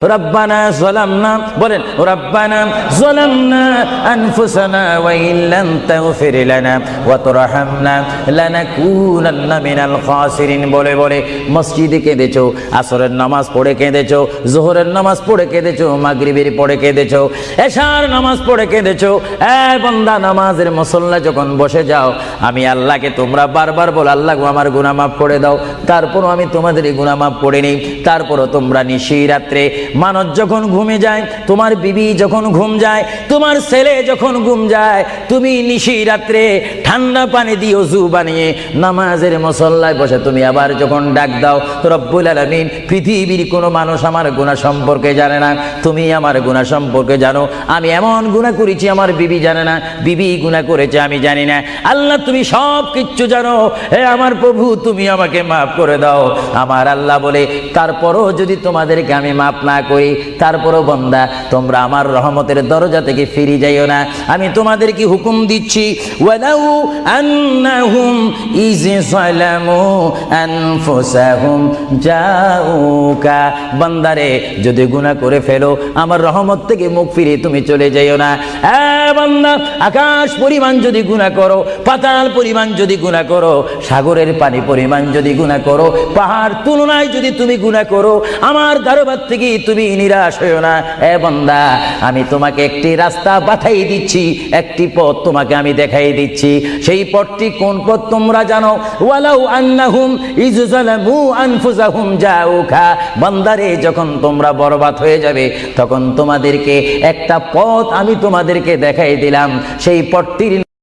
রব্বানা যালামনা বলেন রব্বানা যালামনা আনফুসানা ওয়া ইল্লাম তাগফির লানা ওয়া তুরহামনা লানাকুনান্না মিনাল খাসিরিন বলে বলে মসজিদে কেঁদেছো, আসরের নামাজ পড়ে কেঁদেছো, যোহরের নামাজ পড়ে কেঁদেছো, মাগরিবের পড়ে কেঁদেছো, এশার নামাজ পড়ে কেঁদেছো। এ বান্দা, নামাজের মুসল্লা যখন বসে যাও, আমি আল্লাহকে তোমরা বারবার বল, আল্লাহ গো আমার গুনাহ মাফ করে দাও। তারপরও আমি তোমাদের এই গুনাহ মাফ করে নেই। তারপরও তোমরা নিশি রাত্রে মানুষ যখন ঘুমে যায়, তোমার বিবি যখন ঘুম যায়, তোমার ছেলে যখন ঘুম যায়, তুমি নিশি রাত্রে ঠান্ডা পানি দিয়ে ওযু বানিয়ে নামাজের মুসল্লায় বসে তুমি আবার যখন ডাক দাও, রব্বুল আলামিন, পৃথিবীর কোনো মানুষ আমার গুনাহ সম্পর্কে জানে না, তুমি আমার গুনাহ সম্পর্কে জানো। আমি এমন গুনাহ করেছি আমার বিবি জানে না, বিবি গুনাহ করেছে আমি জানি না। আল্লাহ তুমি সব কিচ্ছু জানো। হে আমার প্রভু, তুমি আমাকে মাফ করে দাও। আমার আল্লাহ বলে, তারপরও যদি তোমাদেরকে আমি মাফ না করি, তারপরও বান্দা তোমরা আমার রহমতের দরজা থেকে ফিরে যাইও না। আমি তোমাদেরকে হুকুম দিচ্ছি, ওয়ালাউ আন্নাহুম ইয যালামু আনফুসাহুম জাউকা, বান্দারে যদি গুনাহ করে ফেলো, আমার রহমত থেকে মুখ ফিরে তুমি চলে যাইও না। বান্দা, আকাশ পরিমাণ যদি গুনাহ করো, পাতাল পরিমাণ যদি গুনাহ করো, সাগরের পানি পরিমাণ যদি গুনাহ করো, পাহাড় তুলনায় যদি তুমি গুনাহ করো, আমার দরবার থেকে তুমি নিরাশ হইও না। বান্দা, আমি তোমাকে একটি রাস্তা বাতাই দিচ্ছি, একটি পথ তোমাকে আমি দেখাই দিচ্ছি। সেই পথটি কোন পথ তোমরা জানো? ওয়ালাউ আন্নাহুম ইয যালামু আনফুসাহুম জাউকা, বান্দারে যখন তোমরা বরবাদ হয়ে যাবে, তখন তোমাদেরকে একটা পথ আমি তোমাদেরকে দেখাই দিলাম। সেই পথটির